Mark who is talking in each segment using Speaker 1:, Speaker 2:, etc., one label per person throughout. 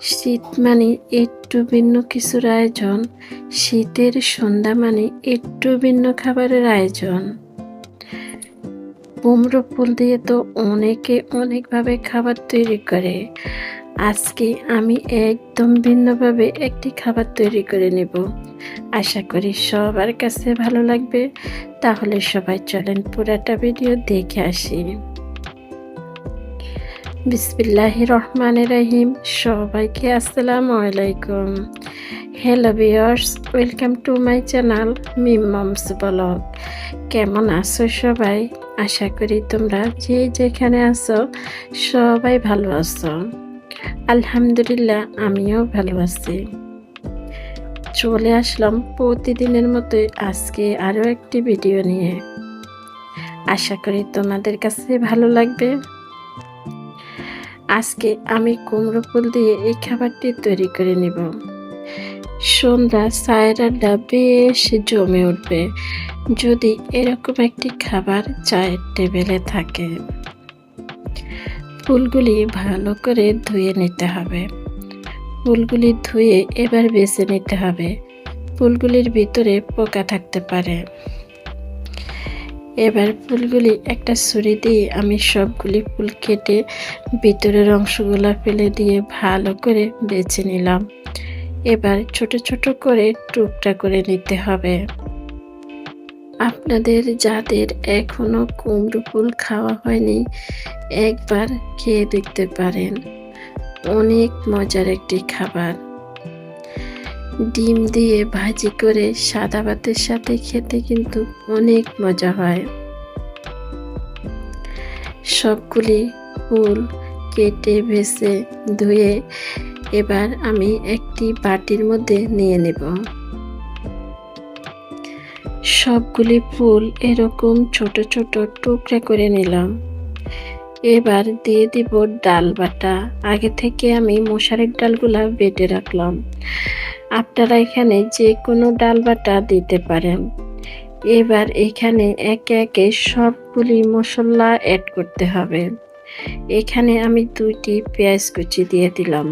Speaker 1: শীত মানে একটু ভিন্ন কিছুর আয়োজন। শীতের সন্ধ্যা মানে একটু ভিন্ন খাবারের আয়োজন। কুমড়ো ফুল দিয়ে তো অনেকে অনেকভাবে খাবার তৈরি করে। আজকে আমি একদম ভিন্নভাবে একটি খাবার তৈরি করে নেব। আশা করি সবার কাছে ভালো লাগবে। তাহলে সবাই চলেন পুরাটা ভিডিও দেখে আসি। বিসমিল্লাহির রহমানির রহিম। সবাইকে আসসালামু আলাইকুম। Hello viewers, welcome to my channel Mim moms blog. কেমন আছো সবাই? আশা করি তোমরা যে যেখানে আছো সবাই ভালো আছো। আলহামদুলিল্লাহ আমিও ভালো আছি। চলে আসলাম প্রতিদিনের মতোই আজকে আরও একটি ভিডিও নিয়ে। আশা করি তোমাদের কাছে ভালো লাগবে। আজকে আমি কুমড়ো ফুল দিয়ে এই খাবারটি তৈরি করে নিব। সন্ধ্যা চায়ের আড্ডা বেশ জমে উঠবে যদি এরকম একটি খাবার চায়ের টেবিলে থাকে। ফুলগুলি ভালো করে ধুয়ে নিতে হবে। ফুলগুলি ধুয়ে এবার বেছে নিতে হবে। ফুলগুলির ভিতরে পোকা থাকতে পারে। এবার ফুলগুলি একটা ছুরি দিয়ে আমি সবগুলি ফুল কেটে ভিতরের অংশগুলো ফেলে দিয়ে ভালো করে বেছে নিলাম। এবার ছোট ছোট করে টুকরা করে নিতে হবে। আপনাদের যাদের এখনো কুমড়ো ফুল খাওয়া হয়নি একবার খেয়ে দেখতে পারেন। অনেক মজার একটি খাবার। ডিম দিয়ে ভাজি করে সাদা ভাতের সাথে খেতে কিন্তু অনেক মজা হয়। সবগুলি ফুল কেটে বেছে ধুয়ে এবার আমি একটি বাটির মধ্যে নিয়ে নেব। সবগুলি ফুল এরকম ছোট ছোট টুকরা করে নিলাম। এবার দিয়ে দিব ডাল বাটা। আগে থেকে আমি মশারির ডালগুলা বেটে রাখলাম। আপনারা এখানে যে কোনো ডাল বাটা দিতে পারেন। এবার এখানে একে একে সবগুলি মশলা অ্যাড করতে হবে। এখানে আমি 2টি পেঁয়াজ কুচি দিয়ে দিলাম।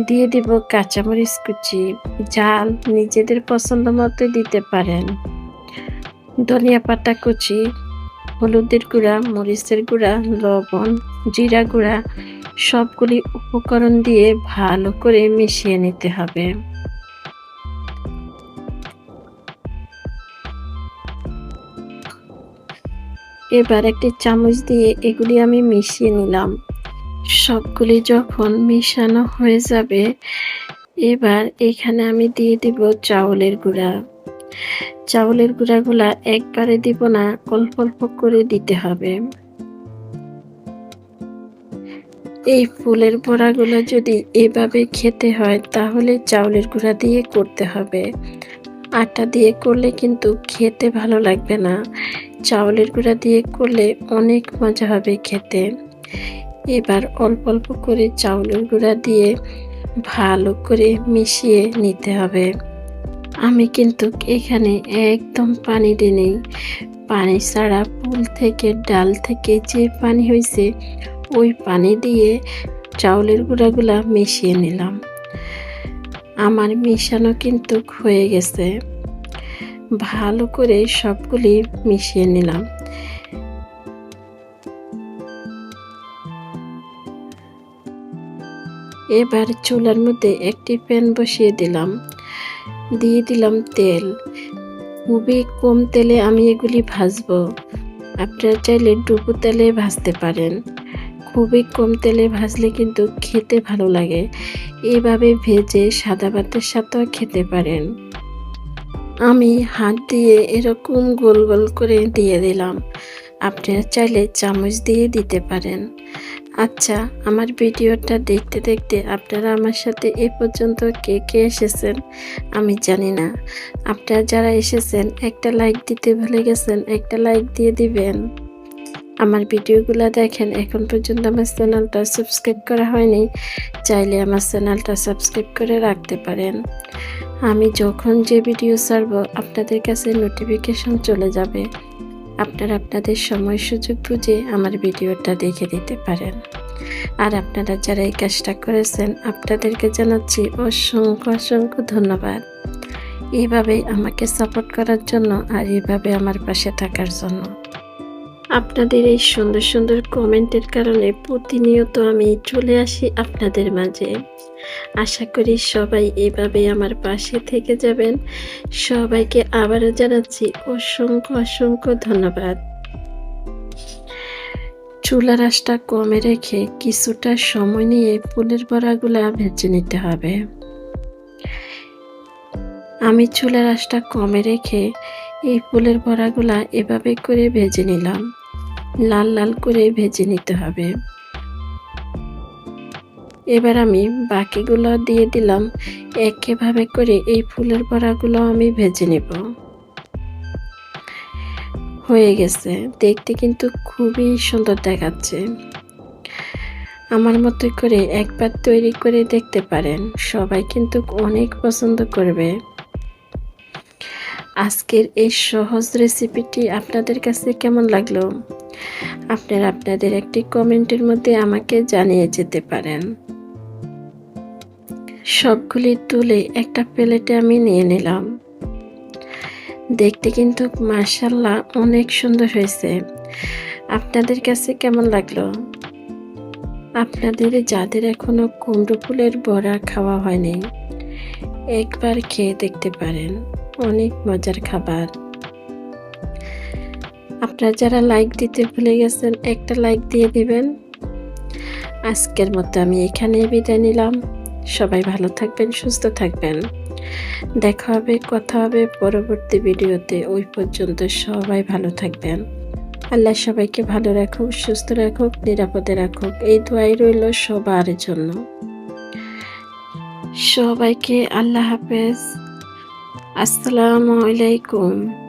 Speaker 1: দিয়ে দিব কাঁচামরিচ কুচি। ঝাল নিজেদের পছন্দ মতো দিতে পারেন। ধনিয়া পাতা কুচি, হলুদের গুঁড়া, মরিচের গুঁড়া, লবণ, জিরা গুঁড়া সবগুলি উপকরণ দিয়ে ভালো করে মিশিয়ে নিতে হবে। এবার একটি চামচ দিয়ে এগুলি আমি মিশিয়ে নিলাম। সবগুলি যখন মিশানো হয়ে যাবে এবার এখানে আমি দিয়ে দিব চাউলের গুঁড়া। চাউলের গুঁড়াগুলা একবারে দিব না, অল্প অল্প করে দিতে হবে। এই ফুলের বড়াগুলো যদি এভাবে খেতে হয় তাহলে চাউলের গুঁড়া দিয়ে করতে হবে। আটা দিয়ে করলে কিন্তু খেতে ভালো লাগবে না। চাউলের গুঁড়া দিয়ে করলে অনেক মজা হবে খেতে। এবার অল্প অল্প করে চাউলের গুঁড়া দিয়ে ভালো করে মিশিয়ে নিতে হবে। আমি কিন্তু এখানে একদম পানি দিইনি। পানি ছাড়া ফুল থেকে ডাল থেকে যে পানি হয়েছে ওই পানি দিয়ে চাউলের গুঁড়াগুলা মিশিয়ে নিলাম। আমার মিশানো কিন্তু হয়ে গেছে। ভালো করে সবগুলি মিশিয়ে নিলাম। এবার চুলার মধ্যে একটি প্যান বসিয়ে দিলাম। দিয়ে দিলাম তেল। খুবই কম তেলে আমি এগুলি ভাজবো। আপনারা চাইলে ডুবো তেলে ভাজতে পারেন। খুবই কম তেলে ভাজলে কিন্তু খেতে ভালো লাগে। এভাবে ভেজে সাদা ভাতের সাথেও খেতে পারেন। আমি হাত দিয়ে এরকম গোল গোল করে দিয়ে দিলাম। আপনারা চাইলে চামচ দিয়ে দিতে পারেন। আচ্ছা, আমার ভিডিওটা দেখতে দেখতে আপনারা আমার সাথে এ পর্যন্ত কে কে এসেছেন আমি জানি না। আপনারা যারা এসেছেন একটা লাইক দিতে ভুলে গেছেন, একটা লাইক দিয়ে দিবেন। আমার ভিডিওগুলো দেখেন, এখন পর্যন্ত আমার চ্যানেলটা সাবস্ক্রাইব করা হয়নি, চাইলে আমার চ্যানেলটা সাবস্ক্রাইব করে রাখতে পারেন। আমি যখন যে ভিডিও ছাড়ব আপনাদের কাছে নোটিফিকেশন চলে যাবে। আপনারা আপনাদের সময় সুযোগ বুঝে আমার ভিডিওটা দেখে দিতে পারেন। আর আপনারা যারা এই কাজটা করেছেন আপনাদেরকে জানাচ্ছি অসংখ্য অসংখ্য ধন্যবাদ। এইভাবেই আমাকে সাপোর্ট করার জন্য আর এইভাবে আমার পাশে থাকার জন্য। আপনাদের এই সুন্দর সুন্দর কমেন্টের কারণে প্রতিনিয়ত আমি চলে আসি আপনাদের মাঝে। আশা করি সবাই এভাবে আমার পাশে থেকে যাবেন। সবাইকে আবারও জানাচ্ছি অসংখ্য অসংখ্য ধন্যবাদ। চুলার আঁচটা কমে রেখে কিছুটা সময় নিয়ে ফুলের বড়াগুলা ভেজে নিতে হবে। আমি চুলার আঁচটা কমে রেখে এই ফুলের বড়াগুলা এভাবে করে ভেজে নিলাম। লাল লাল করে ভেজে নিতে হবে। এবার আমি বাকিগুলো দিয়ে দিলাম। একইভাবে করে এই ফুলের বড়াগুলো আমি ভেজে নেব। হয়ে গেছে, দেখতে কিন্তু খুবই সুন্দর দেখাচ্ছে। আমার মতো করে একবার তৈরি করে দেখতে পারেন, সবাই কিন্তু অনেক পছন্দ করবে। আজকের এই সহজ রেসিপিটি আপনাদের কাছে কেমন লাগলো আপনারা আপনাদের একটি কমেন্টের মধ্যে আমাকে জানিয়ে যেতে পারেন। সবগুলি তুলে একটা প্লেটে আমি নিয়ে নিলাম। দেখতে কিন্তু মাশাআল্লাহ অনেক সুন্দর হয়েছে। আপনাদের কাছে কেমন লাগলো? আপনাদের যাদের এখনো কুমড়ো ফুলের বড়া খাওয়া হয়নি, একবার খেয়ে দেখতে পারেন, অনেক মজার খাবার। আপনারা যারা লাইক দিতে ভুলে গেছেন একটা লাইক দিয়ে দিবেন। আজকের মতো আমি এখানেই বিদায় নিলাম। সবাই ভালো থাকবেন, সুস্থ থাকবেন। দেখা হবে, কথা হবে পরবর্তী ভিডিওতে। ওই পর্যন্ত সবাই ভালো থাকবেন। আল্লাহ সবাইকে ভালো রাখুক, সুস্থ রাখুক, নিরাপদে রাখুক, এই দোয়াই রইল সবার জন্য। সবাইকে আল্লাহ হাফেজ। আসসালামু আলাইকুম।